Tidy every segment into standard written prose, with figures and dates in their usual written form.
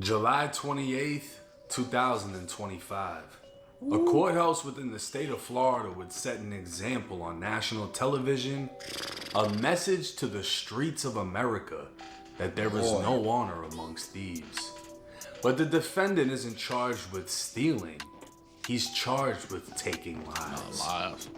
July 28th, 2025. A courthouse within the state of Florida would set an example on national television, a message to the streets of America that there is no honor amongst thieves. But the defendant isn't charged with stealing, he's charged with taking lives.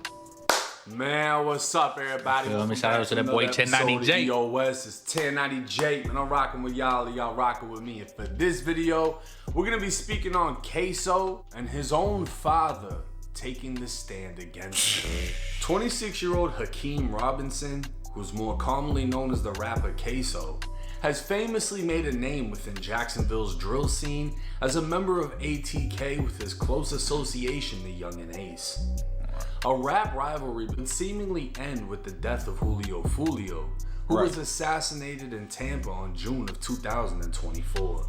Man, what's up, everybody? Shout out to that boy 1090J. Yo, West, it's 1090J, man. I'm rocking with y'all, y'all rocking with me. And for this video, we're gonna be speaking on Ksoo and his own father taking the stand against him. 26-year-old Hakeem Robinson, who's more commonly known as the rapper Ksoo, has famously made a name within Jacksonville's drill scene as a member of ATK with his close association to Young and Ace. A rap rivalry would seemingly end with the death of Julio Fulio, who was assassinated in Tampa on June of 2024.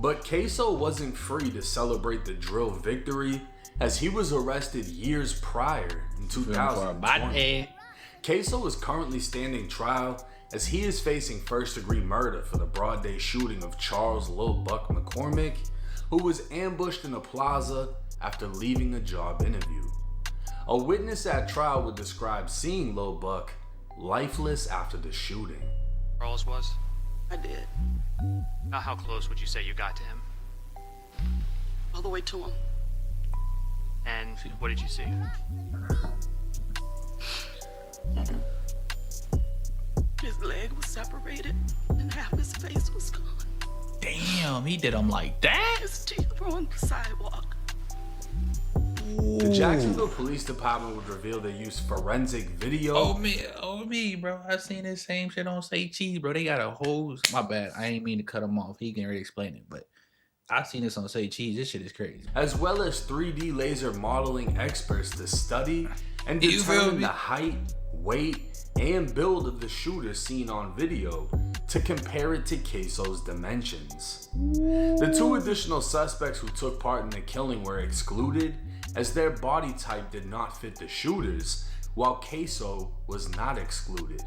But Ksoo wasn't free to celebrate the drill victory, as he was arrested years prior in 2020. Ksoo is currently standing trial as he is facing first-degree murder for the broad day shooting of Charles Lil Buck McCormick, who was ambushed in a plaza after leaving a job interview. A witness at trial would describe seeing Lil Buck lifeless after the shooting. Charles was? I did. Now, how close would you say you got to him? All the way to him. And what did you see? His leg was separated and half his face was gone. Damn, he did him like that? His teeth were on the sidewalk. The Jacksonville Police Department would reveal they used forensic video. Oh me, bro. I seen this same shit on Say Cheese, bro. They got a whole. My bad. I ain't mean to cut him off. He can already explain it, but I seen this on Say Cheese. This shit is crazy. As well as 3D laser modeling experts to study and determine the height, weight, and build of the shooter seen on video to compare it to Ksoo's dimensions. The two additional suspects who took part in the killing were excluded, as their body type did not fit the shooters, while Ksoo was not excluded.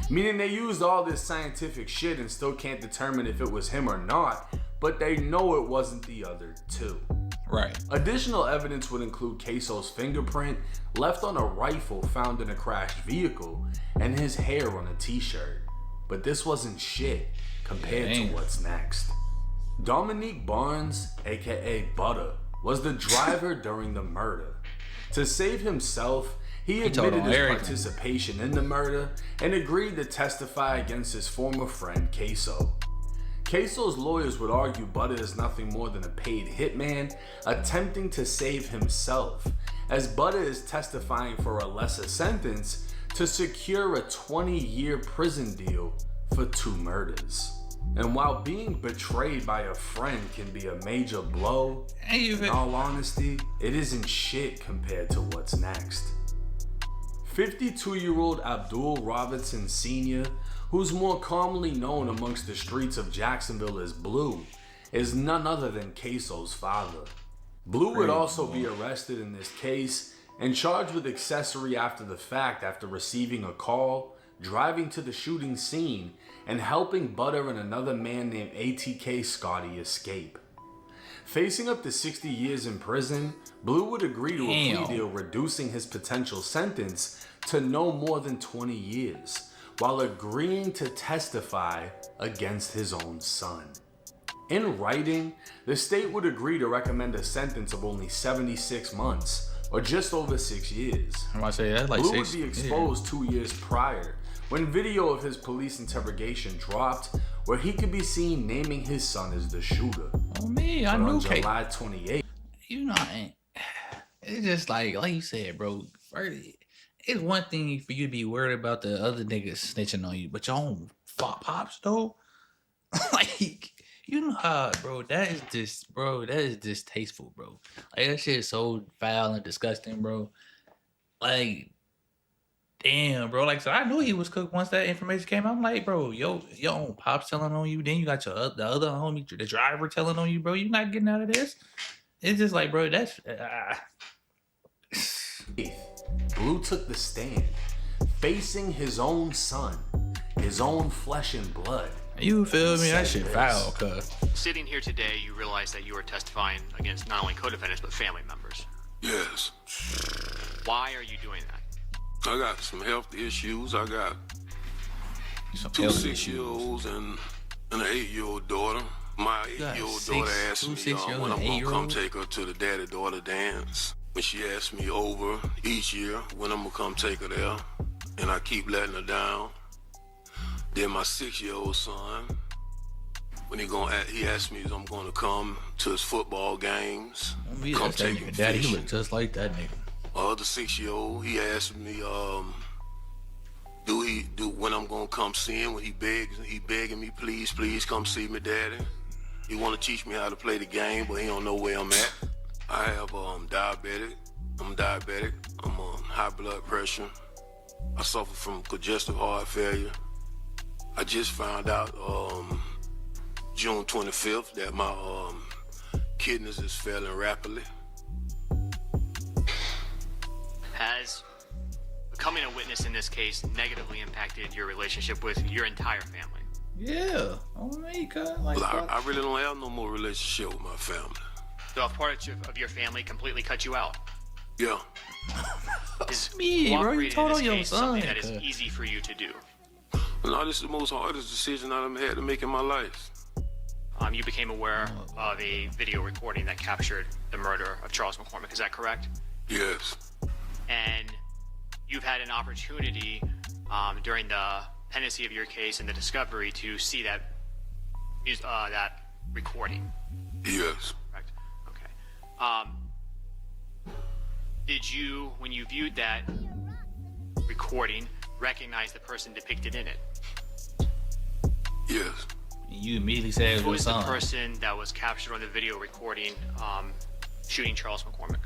Meaning they used all this scientific shit and still can't determine if it was him or not, but they know it wasn't the other two. Right. Additional evidence would include Ksoo's fingerprint left on a rifle found in a crashed vehicle and his hair on a t-shirt. But this wasn't shit compared to what's next. Dominique Barnes, aka Butter, was the driver during the murder. To save himself, he admitted his participation in the murder and agreed to testify against his former friend Ksoo. Ksoo's lawyers would argue Butter is nothing more than a paid hitman attempting to save himself, as Butter is testifying for a lesser sentence to secure a 20-year prison deal for 2 murders. And while being betrayed by a friend can be a major blow, in all honesty, it isn't shit compared to what's next. 52-year-old Abdul Robinson Sr., who's more commonly known amongst the streets of Jacksonville as Blue, is none other than Ksoo's father. Blue would also be arrested in this case and charged with accessory after the fact after receiving a call, driving to the shooting scene, and helping Butter and another man named ATK Scotty escape. Facing up to 60 years in prison, Blue would agree to a plea deal reducing his potential sentence to no more than 20 years, while agreeing to testify against his own son. In writing, the state would agree to recommend a sentence of only 76 months, or just over 6 years. Blue would be exposed 2 years prior, when video of his police interrogation dropped, where he could be seen naming his son as the shooter. Oh me, I knew. On July 28th. You know, it's just like you said, bro. It's one thing for you to be worried about the other niggas snitching on you, but your own pops though, like, you know, bro, that is distasteful, bro. Like, that shit is so foul and disgusting, bro. Like, damn, bro. Like, so I knew he was cooked once that information came out. I'm like, bro, your own pops telling on you, then you got the other homie, the driver telling on you, bro. You not getting out of this. It's just like, bro, that's Blue took the stand, facing his own son, his own flesh and blood, You feel me? That shit foul, cuz. Sitting here today, you realize that you are testifying against not only co-defendants, but family members. Yes. Why are you doing that? I got some health issues. I got Some two health 6-year-olds and an 8-year-old daughter. My got 8-year-old six- daughter asked two me 6-year-olds when and I'm gonna come 8-year-olds? take her to the daddy-daughter dance. And she asked me over each year when I'm gonna come take her there. And I keep letting her down. Then my 6-year-old son, when he asked me if I'm gonna come to his football games, Me, come that's that take him nigga daddy. He fishing. look just like that nigga. My other 6-year-old, he asked me, when I'm gonna come see him, when he begging me, please come see me, daddy. He wanna teach me how to play the game, but he don't know where I'm at. I have diabetic. I'm diabetic. I'm on high blood pressure. I suffer from congestive heart failure. I just found out June 25th that my kidneys is failing rapidly. Has becoming a witness in this case negatively impacted your relationship with your entire family? Yeah. Oh me, cuz. Like, But fuck. I really don't have no more relationship with my family. So a part of your family completely cut you out? Yeah. Is me, bro. You cooperating told in this on your case son, something that is cuz. easy for you to do? No, this is the most hardest decision I've had to make in my life. You became aware of a video recording that captured the murder of Charles McCormick. Is that correct? Yes. And you've had an opportunity during the pendency of your case and the discovery to see that recording. Yes. Correct. Okay. Did you, when you viewed that recording, recognize the person depicted in it? Yes. You immediately said it Who was is your the son. person that was captured on the video recording shooting Charles McCormick?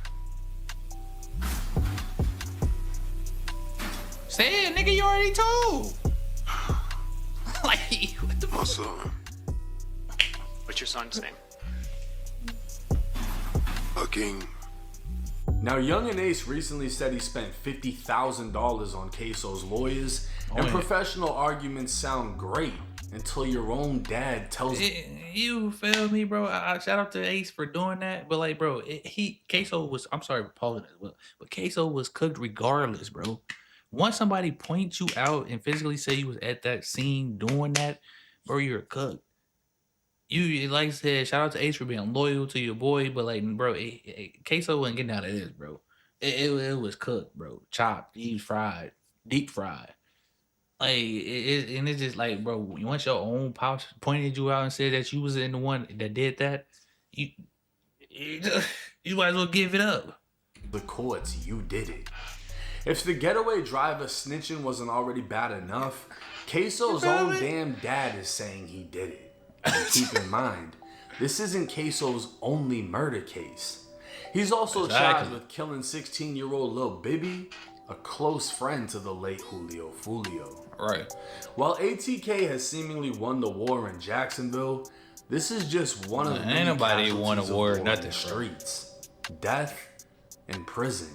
Say it, nigga. You already told. Like, what the My fuck? son. What's your son's name? Hakeem. Now, Young and Ace recently said he spent $50,000 on Ksoo's lawyers, and yeah. professional arguments sound great until your own dad tells you. You feel me, bro? I shout out to Ace for doing that, but like, bro, Ksoo was. I'm sorry for pausing as well, but Ksoo was cooked regardless, bro. Once somebody points you out and physically say you was at that scene doing that, bro, you're cooked. You, like I said, shout out to Ace for being loyal to your boy, but like, bro, Ksoo wasn't getting out of this, bro. It was cooked, bro. Chopped, deep fried. Like, and it's just like, bro, once your own pops pointed you out and said that you was in the one that did that, you might as well give it up. The courts, you did it. If the getaway driver snitching wasn't already bad enough, Ksoo's own damn dad is saying he did it. And keep in mind, this isn't Ksoo's only murder case. He's also charged with killing 16-year-old Lil Bibby, a close friend to the late Julio Fulio. Right. While ATK has seemingly won the war in Jacksonville, this is just one of the Ain't nobody won a casualties of war, in nothing, the bro. streets. Death and prison.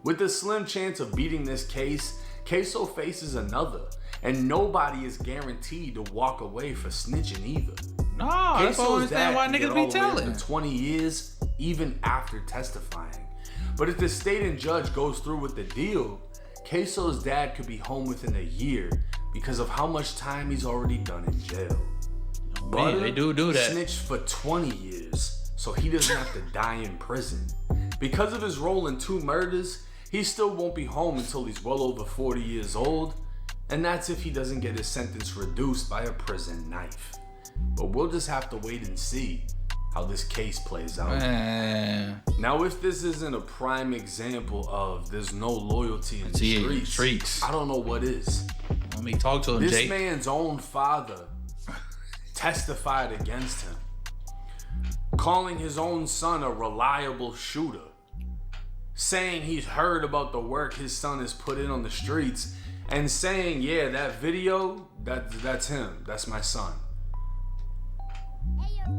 With the slim chance of beating this case, Ksoo faces another, and nobody is guaranteed to walk away for snitching either. No, that's why I Ksoo's understand dad why can get niggas all be the way up telling. to 20 years, even after testifying. But if the state and judge goes through with the deal, Ksoo's dad could be home within a year because of how much time he's already done in jail. Man, they do that. Snitched for 20 years, so he doesn't have to die in prison. Because of his role in 2 murders, he still won't be home until he's well over 40 years old, and that's if he doesn't get his sentence reduced by a prison knife. But we'll just have to wait and see how this case plays out. Man. Now, if this isn't a prime example of there's no loyalty in See, the streets, I don't know what is. Let me talk to him, This Jake. man's own father testified against him, calling his own son a reliable shooter, saying he's heard about the work his son has put in on the streets, and saying, yeah, that video, that's him, that's my son.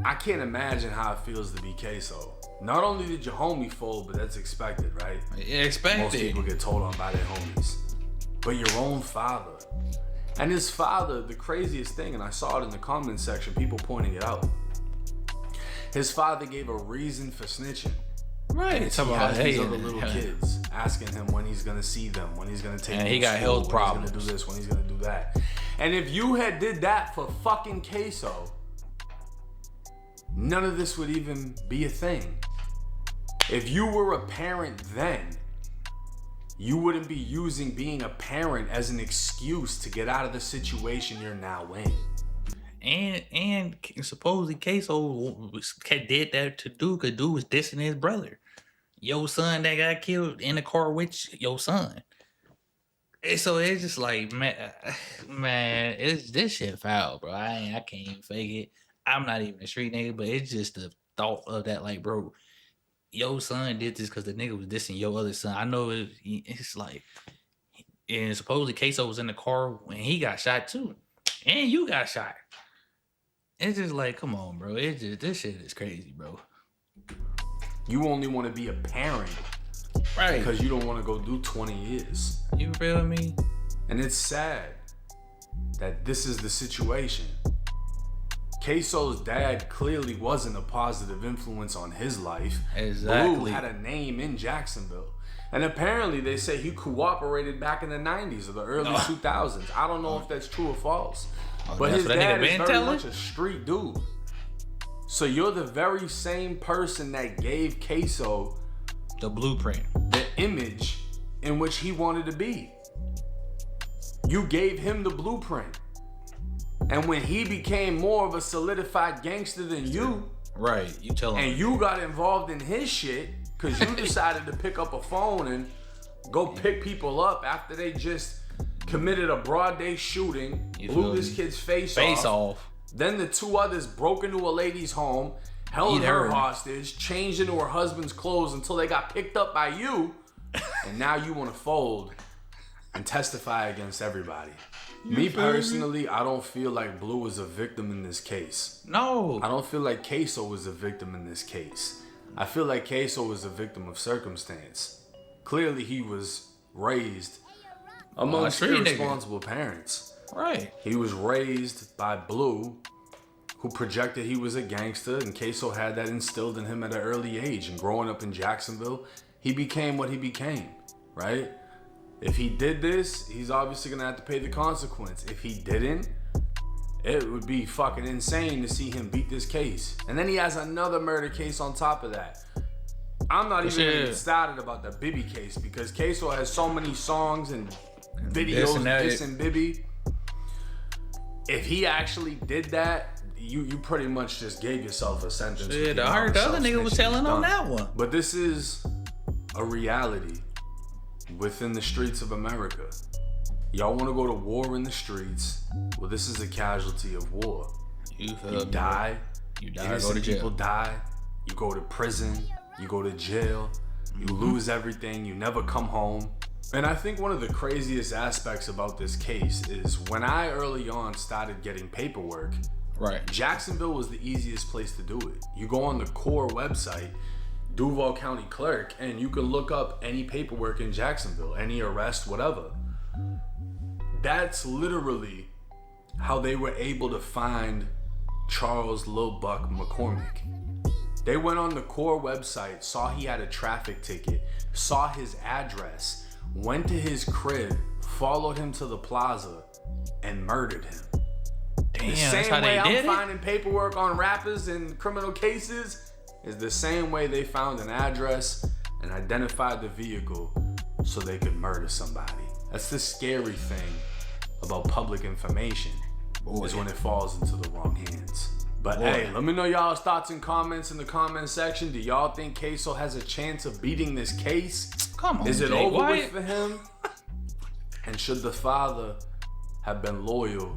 I can't imagine how it feels to be Ksoo. Not only did your homie fold, but that's expected, right? Most Expected. people get told on by their homies. But your own father. And his father, the craziest thing, and I saw it in the comment section, people pointing it out. His father gave a reason for snitching. Right. He has these other little kids asking him when he's gonna see them, when he's gonna take them. And he to got school, health when problems. He's gonna do this, when he's gonna do that. And if you had did that for fucking Ksoo, none of this would even be a thing. If you were a parent then, you wouldn't be using being a parent as an excuse to get out of the situation you're now in. And supposedly Ksoo did that to dude, cause dude was dissing his brother. Your son that got killed in the car with your son. And so it's just like, man, it's this shit foul, bro. I can't even fake it. I'm not even a street nigga, but it's just the thought of that, like, bro, your son did this because the nigga was dissing your other son. I know it's like, and supposedly Ksoo was in the car when he got shot too, and you got shot. It's just like, come on, bro. It's just, this shit is crazy, bro. You only want to be a parent, Right? because you don't want to go do 20 years. You feel me? And it's sad that this is the situation. Ksoo's dad clearly wasn't a positive influence on his life. Exactly. Blue had a name in Jacksonville. And apparently they say he cooperated back in the 90s or the early 2000s. I don't know if that's true or false. But his dad is very much a street dude. So you're the very same person that gave Ksoo The blueprint. the image in which he wanted to be. You gave him the blueprint. And when he became more of a solidified gangster than you, Right. You tell him. and you got involved in his shit because you decided to pick up a phone and go pick people up after they just committed a broad day shooting, blew this kid's face off. Then the two others broke into a lady's home, held her hostage, changed into her husband's clothes until they got picked up by you, and now you want to fold and testify against everybody. Me personally, I don't feel like Blue is a victim in this case. No. I don't feel like Ksoo was a victim in this case. I feel like Ksoo was a victim of circumstance. Clearly, he was raised amongst irresponsible parents. Right. He was raised by Blue, who projected he was a gangster, and Ksoo had that instilled in him at an early age. And growing up in Jacksonville, he became what he became, right? If he did this, he's obviously gonna have to pay the consequence. If he didn't, it would be fucking insane to see him beat this case. And then he has another murder case on top of that. I'm not even gonna get started about the Bibby case because Ksoo has so many songs and videos dissing Bibby. If he actually did that, you pretty much just gave yourself a sentence. Yeah, the other nigga was telling on that one. But this is a reality within the streets of America. Y'all want to go to war in the streets? Well, this is a casualty of war. You die. You die. Innocent Go to jail. people die. You go to prison. You go to jail. You lose everything. You never come home. And I think one of the craziest aspects about this case is when I early on started getting paperwork, right? Jacksonville was the easiest place to do it. You go on the core website, Duval County Clerk, and you can look up any paperwork in Jacksonville, any arrest, whatever. That's literally how they were able to find Charles Lil Buck McCormick. They went on the core website, saw he had a traffic ticket, saw his address, went to his crib, followed him to the plaza, and murdered him. Damn, The same that's how way they I'm did it? finding paperwork on rappers and criminal cases is the same way they found an address and identified the vehicle so they could murder somebody. That's the scary thing about public information, is when it falls into the wrong hands. But hey, let me know y'all's thoughts and comments in the comment section. Do y'all think Ksoo has a chance of beating this case? Come on, Is it Jake, over why- with for him? And should the father have been loyal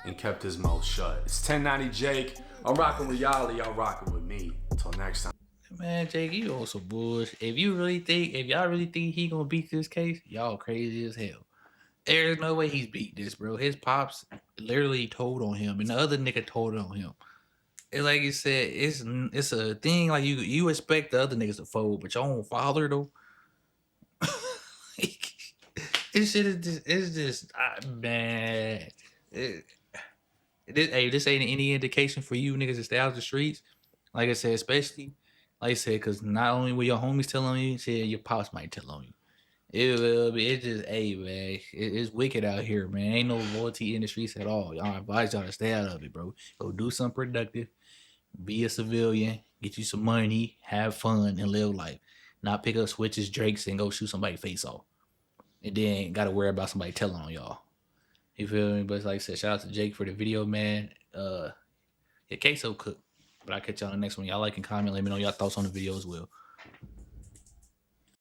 and kept his mouth shut? It's 1090 Jake. I'm rocking with y'all, y'all rocking with me. Until next time. Man, Jake, you on some bullshit. If y'all really think he gonna beat this case, y'all crazy as hell. There's no way he's beat this, bro. His pops literally told on him, and the other nigga told on him. It's like you said, it's a thing like you expect the other niggas to fold, but your own father though. It's just man. This ain't any indication for you niggas to stay out the streets. Like I said, especially like I said, because not only will your homies tell on you, shit, your pops might tell on you. It will be. It's just, hey man, it's wicked out here, man. Ain't no loyalty in the streets at all. Y'all advise y'all to stay out of it, bro. Go do something productive. Be a civilian. Get you some money. Have fun and live life. Not pick up switches, drakes, and go shoot somebody's face off. And then gotta worry about somebody telling on y'all. You feel me? But like I said, shout out to Jake for the video, man. Yeah, Ksoo cooked. But I'll catch y'all on the next one. Y'all like and comment. Let me know y'all thoughts on the video as well.